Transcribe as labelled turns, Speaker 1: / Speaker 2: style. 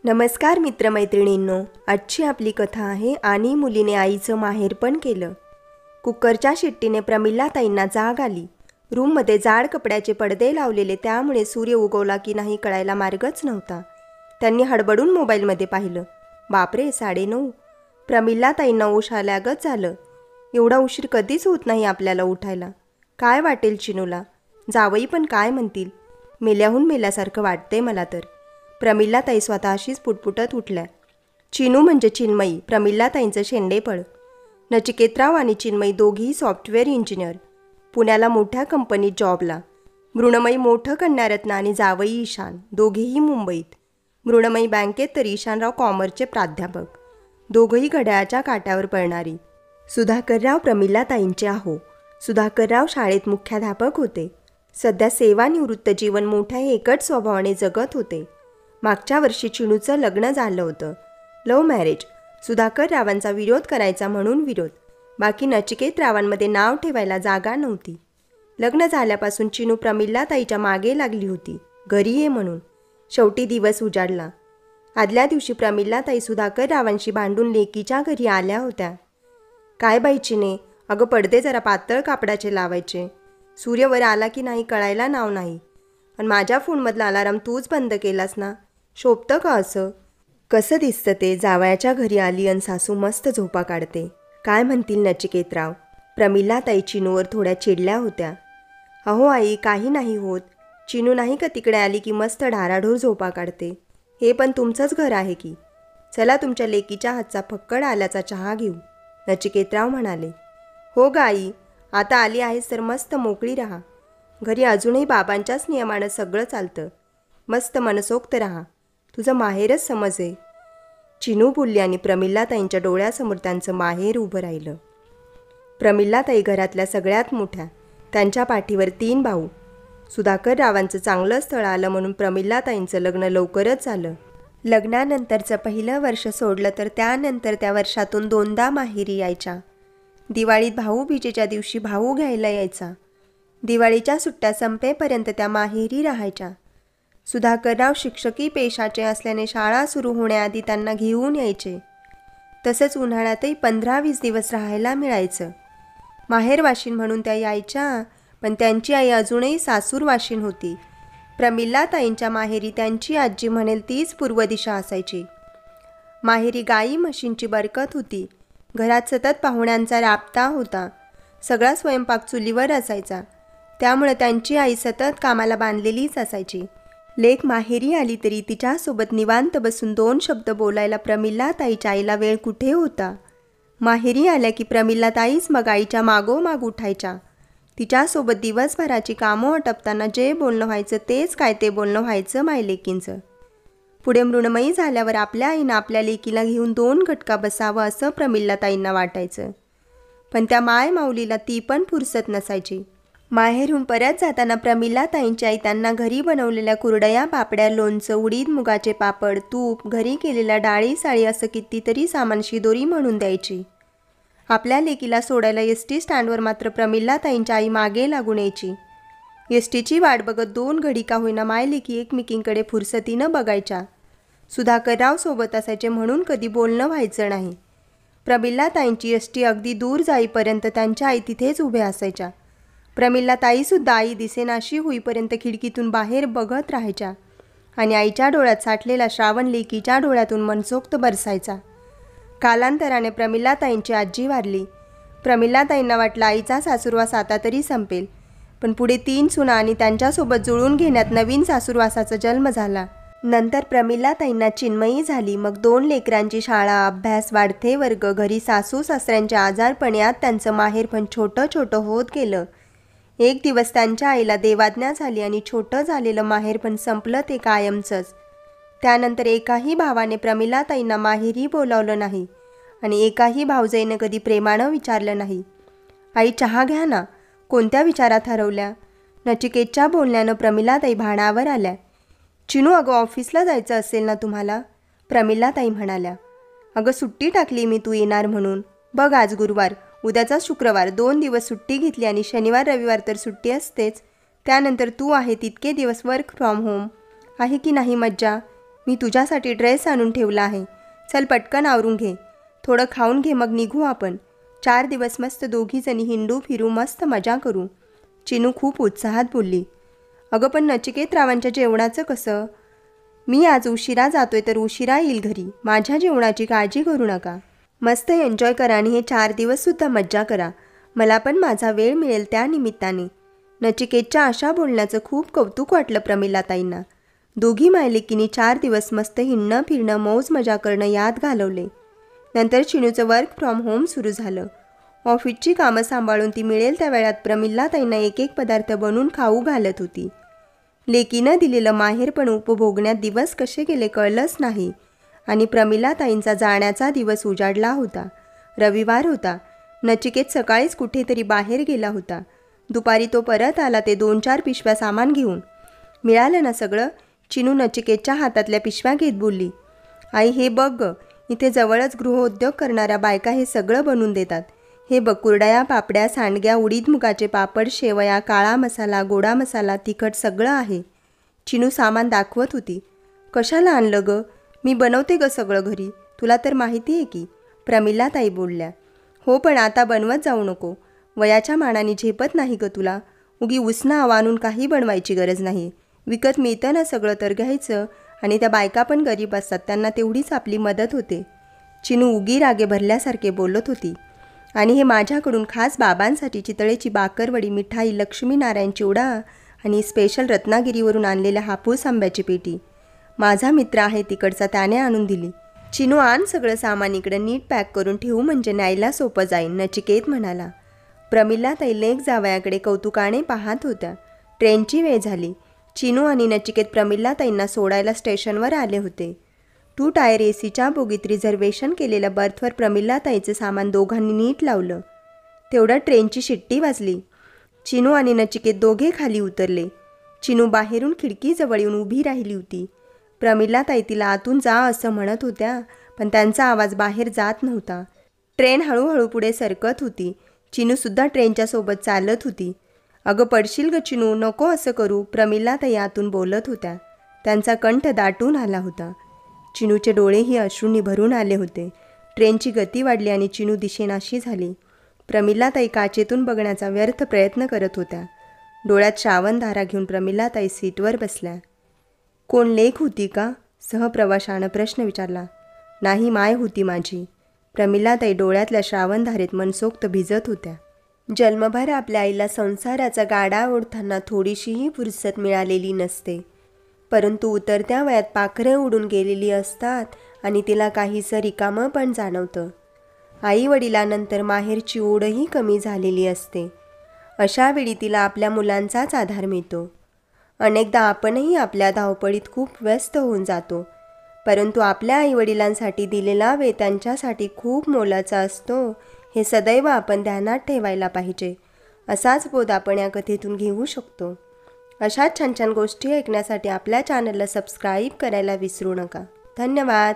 Speaker 1: नमस्कार मित्रमैत्रिणींनो, आजची आपली कथा आहे आणि मुलीने आईचं माहेरपण केलं. कुकरच्या शिट्टीने प्रमिलाताईंना जाग आली. रूममध्ये जाड कपड्याचे पडदे लावलेले, त्यामुळे सूर्य उगवला की नाही कळायला मार्गच नव्हता. त्यांनी हडबडून मोबाईलमध्ये पाहिलं. बापरे, 9:30. प्रमिलाताईंना उश आल्यागत झालं. एवढा उशीर कधीच होत नाही आपल्याला उठायला. काय वाटेल चिनूला? जावई पण काय म्हणतील? मेल्याहून मेल्यासारखं वाटते मला तर. प्रमिलाताई स्वतःशीच पुटपुटत उठल्या. चिनू म्हणजे चिन्मयी, प्रमिलाताईंचं शेंडेफळ. नचिकेतराव आणि चिन्मयी दोघीही सॉफ्टवेअर इंजिनियर, पुण्याला मोठ्या कंपनीत जॉबला. मृण्मयी मोठं कन्यारत्न आणि जावई ईशान, दोघेही मुंबईत. मृण्मयी बँकेत तर ईशानराव कॉमर्सचे प्राध्यापक, दोघंही घड्याळाच्या काट्यावर पळणारी. सुधाकरराव प्रमिलाताईंचे आहो. सुधाकरराव शाळेत मुख्याध्यापक होते. सध्या सेवानिवृत्त जीवन मोठ्या एकट स्वभावाने जगत होते. मागच्या वर्षी चिनूचं लग्न झालं होतं. Love marriage. सुधाकररावांचा विरोध करायचा म्हणून विरोध, बाकी नचिकेतरावांमध्ये नाव ठेवायला जागा नव्हती. लग्न झाल्यापासून चिनू प्रमिलाताईच्या मागे लागली होती, घरी ये म्हणून. शेवटी दिवस उजाडला. आदल्या दिवशी प्रमिलाताई सुधाकररावांशी भांडून लेकीच्या घरी आल्या होत्या. काय बाई चिने, अगं पडदे जरा पातळ कापडाचे लावायचे. सूर्यवर आला की नाही कळायला नाव नाही. आणि माझ्या फोनमधला अलाराम तूच बंद केलास ना? शोभतं का असं? कसं दिसतं ते, जावयाच्या घरी आली आणि सासू मस्त झोपा काढते. काय म्हणतील नचिकेतराव? प्रमिलाताई चिनूवर थोड्या चिडल्या होत्या. अहो आई, काही नाही होत. चिनू नाही का तिकडे आली की मस्त ढाराढोर झोपा काढते. हे पण तुमचंच घर आहे की. चला तुमच्या लेकीच्या हातचा फक्कड आल्याचा चहा घेऊ, नचिकेतराव म्हणाले. हो ग आई, आता आली आहेस तर मस्त मोकळी राहा. घरी अजूनही बाबांच्याच नियमानं सगळं चालतं. मस्त मनसोक्त राहा. तुझं माहेरच समज आहे. चिनू बोलली आणि प्रमिलाताईंच्या डोळ्यासमोर त्यांचं माहेर उभं राहिलं. प्रमिलाताई घरातल्या सगळ्यात मोठ्या. त्यांच्या पाठीवर 3 भाऊ. सुधाकररावांचं चांगलं स्थळ आलं म्हणून प्रमिलाताईंचं लग्न लवकरच झालं. लग्नानंतरचं पहिलं वर्ष सोडलं तर त्यानंतर त्या वर्षातून 2दा माहेरी यायच्या. दिवाळीत भाऊबीजेच्या दिवशी भाऊ घ्यायला यायचा. दिवाळीच्या सुट्ट्या संपेपर्यंत त्या माहेरी राहायच्या. सुधाकरराव शिक्षकी पेशाचे असल्याने शाळा सुरू होण्याआधी त्यांना घेऊन यायचे. तसंच उन्हाळ्यातही 15-20 दिवस राहायला मिळायचं. माहेरवाशीण म्हणून त्या यायच्या, पण त्यांची आई अजूनही सासूरवाशीण होती. प्रमिलाताईंच्या माहेरी त्यांची आजी म्हणेल तीच पूर्व दिशा असायची. माहेरी गाई म्हशींची बरकत होती. घरात सतत पाहुण्यांचा राबता होता. सगळा स्वयंपाक चुलीवर असायचा. त्यामुळे त्यांची आई सतत कामाला बांधलेलीच असायची. लेक माहेरी आली तरी तिच्यासोबत निवांत बसून 2 शब्द बोलायला प्रमिलाताईच्या आईला वेळ कुठे होता. माहेरी आल्या की प्रमिलाताईच मग आईच्या मागोमाग उठायच्या. तिच्यासोबत दिवसभराची कामं आटपताना जे बोलणं व्हायचं तेच काय ते बोलणं व्हायचं मायलेकींचं. पुढे मृण्मयी झाल्यावर आपल्या आईनं आपल्या लेकीला घेऊन 2 घटका बसावं असं प्रमिलाताईंना वाटायचं. पण त्या माय माऊलीला ती पण फुरसत नसायची. माहेरून परत जाताना प्रमिलाताईंची आई त्यांना घरी बनवलेल्या कुरडया, पापड्या, लोणचं, उडीद मुगाचे पापड, तूप, घरी केलेल्या डाळी साळी असं कितीतरी सामान शिदोरी म्हणून द्यायची. आपल्या लेकीला सोडायला एसटी स्टँडवर मात्र प्रमिलाताईंच्या आई मागे लागून यायची. एसटीची वाट बघत 2 घडी का होईना मायलेकी एकमेकींकडे फुरसतीनं बघायच्या. सुधाकरराव सोबत असायचे म्हणून कधी बोलणं व्हायचं नाही. प्रमिलाताईंची एसटी अगदी दूर जाईपर्यंत त्यांच्या आई तिथेच उभ्या असायच्या. प्रमिलाताईसुद्धा आई दिसेनाशी होईपर्यंत खिडकीतून बाहेर बघत राहायच्या आणि आईच्या डोळ्यात साठलेला श्रावण लेकीच्या डोळ्यातून मनसोक्त बरसायचा. कालांतराने प्रमिलाताईंची आजी वारली. प्रमिलाताईंना वाटलं आईचा सासूरवास आता तरी संपेल, पण पुढे 3 सुना आणि त्यांच्यासोबत जुळून घेण्यात नवीन सासूरवासाचा जन्म झाला. नंतर प्रमिलाताईंना चिन्मयी झाली. मग 2 लेकरांची शाळा, अभ्यास, वाढते वर्ग, घरी सासू सासऱ्यांच्या आजारपण, यात त्यांचं माहेर पण छोटं छोटं होत गेलं. एक दिवस त्यांच्या आईला देवाज्ञा झाली आणि छोटं झालेलं माहेर पण संपलं ते कायमचंच. त्यानंतर एकाही भावाने प्रमिलाताईंना माहेरी बोलावलं नाही आणि एकाही भावजाईनं कधी प्रेमानं विचारलं नाही, आई चहा घ्या ना. कोणत्या विचारात हरवल्या? नचिकेतच्या बोलण्यानं प्रमिलाताई भानावर आल्या. चिनू, अगं ऑफिसला जायचं असेल ना तुम्हाला? प्रमिलाताई म्हणाल्या. अगं सुट्टी टाकली मी तू येणार म्हणून. बघ आज गुरुवार, उद्याचा शुक्रवार, 2 दिवस सुट्टी घेतली आणि शनिवार रविवार तर सुट्टी असतेच. त्यानंतर तू आहे तितके दिवस वर्क फ्रॉम होम. आहे की नाही मज्जा? मी तुझ्यासाठी ड्रेस आणून ठेवला आहे. चल पटकन आवरून घे, थोडं खाऊन घे, मग निघू आपण. 4 दिवस मस्त दोघीजणी हिंडू फिरू, मस्त मजा करू. चिनू खूप उत्साहात बोलली. अगं पण नचिकेतरावांच्या जेवणाचं कसं? मी आज उशिरा जातोय तर उशिरा येईल घरी. माझ्या जेवणाची काळजी करू नका. मस्त एन्जॉय करा आणि हे 4 दिवससुद्धा मज्जा करा. मला पण माझा वेळ मिळेल त्या निमित्ताने. नचिकेतच्या अशा बोलण्याचं खूप कौतुक वाटलं प्रमिलाताईंना. दोघी मायलेकीनी 4 दिवस मस्त हिंडणं फिरणं मौज मजा करणं यात घालवले. नंतर चिनूचं वर्क फ्रॉम होम सुरू झालं. ऑफिसची कामं सांभाळून ती मिळेल त्या वेळात प्रमिलाताईंना एक एक पदार्थ बनवून खाऊ घालत होती. लेकीनं दिलेलं माहेरपण उपभोगण्यात दिवस कसे गेले कळलंच नाही. आणि प्रमिलाताईंचा जाण्याचा दिवस उजाडला होता. रविवार होता. नचिकेत सकाळीच कुठेतरी बाहेर गेला होता. दुपारी तो परत आला ते 2-4 पिशव्या सामान घेऊन. मिळालं ना सगळं? चिनू नचिकेतच्या हातातल्या पिशव्या घेत बोलली. आई हे बघ ग, इथे जवळच गृहोद्योग करणाऱ्या बायका हे सगळं बनवून देतात. हे बघ, कुरडया, पापड्या, सांडग्या, उडीद मुगाचे पापड, शेवया, काळा मसाला, गोडा मसाला, तिखट सगळं आहे. चिनू सामान दाखवत होती. कशाला आणलं ग? मी बनवते ग सगळं घरी, तुला तर माहिती आहे की, प्रमिलाताई बोलल्या. हो पण आता बनवत जाऊ नको. वयाच्या मानाने झेपत नाही ग तुला. उगी उसना आणून काही बनवायची गरज नाही. विकत मिळतं ना सगळं तर घ्यायचं. आणि त्या बायका पण गरीब असतात, त्यांना तेवढीच आपली मदत होते. चिनू उगी रागे भरल्यासारखे बोलत होती. आणि हे माझ्याकडून खास बाबांसाठी चितळेची बाकरवडी, मिठाई, लक्ष्मीनारायण चिवडा आणि स्पेशल रत्नागिरीवरून आणलेल्या हापूस आंब्याची पेटी. माझा मित्र आहे तिकडचा, त्याने आणून दिली. चिनू आण सगळं सामान इकडे, नीट पॅक करून ठेवू म्हणजे न्यायला सोपं जाईल, नचिकेत म्हणाला. प्रमिलाताई लेक जावयाकडे कौतुकाने पाहत होत्या. ट्रेनची वेळ झाली. चिनू आणि नचिकेत प्रमिलाताईंना सोडायला स्टेशनवर आले होते. 2 टायर एसीच्या बोगीत रिझर्वेशन केलेल्या बर्थवर प्रमिलाताईचं सामान दोघांनी नीट लावलं. तेवढ्या ट्रेनची शिट्टी वाजली. चिनू आणि नचिकेत दोघे खाली उतरले. चिनू बाहेरून खिडकीजवळ येऊन उभी राहिली होती. प्रमिलाताई तिला आतून जा असं म्हणत होत्या, पण त्यांचा आवाज बाहेर जात नव्हता. ट्रेन हळूहळू पुढे सरकत होती. चिनूसुद्धा ट्रेनच्या सोबत चालत होती. अगं पडशील ग चिनू, नको असं करू, प्रमिलाताई आतून बोलत होत्या. त्यांचा कंठ दाटून आला होता. चिनूचे डोळेही अश्रूंनी भरून आले होते. ट्रेनची गती वाढली आणि चिनू दिशेनाशी झाली. प्रमिलाताई काचेतून बघण्याचा व्यर्थ प्रयत्न करत होत्या. डोळ्यात श्रावणधारा घेऊन प्रमिलाताई सीटवर बसल्या. कोण लेक होती का? सहप्रवाशानं प्रश्न विचारला. नाही, माय होती माझी. प्रमिलाताई डोळ्यातल्या श्रावणधारेत मनसोक्त भिजत होत्या. जन्मभर आपल्या आईला संसाराचा गाडा ओढताना थोडीशीही फुरसत मिळालेली नसते, परंतु उतरत्या वयात पाखरं उडून गेलेली असतात आणि तिला काहीसं रिकामं पण जाणवतं. आई वडिलांनंतर माहेरची ओढही कमी झालेली असते. अशा वेळी तिला आपल्या मुलांचाच आधार मिळतो. अनेकदा आपणही आपल्या धावपळीत खूप व्यस्त होऊन जातो, परंतु आपल्या आईवडिलांसाठी दिलेला वेळ त्यांच्यासाठी खूप मोलाचा असतो, हे सदैव आपण ध्यानात ठेवायला पाहिजे. असाच बोध आपण या कथेतून घेऊ शकतो. अशाच छान छान गोष्टी ऐकण्यासाठी आपल्या चॅनलला सबस्क्राईब करायला विसरू नका. धन्यवाद.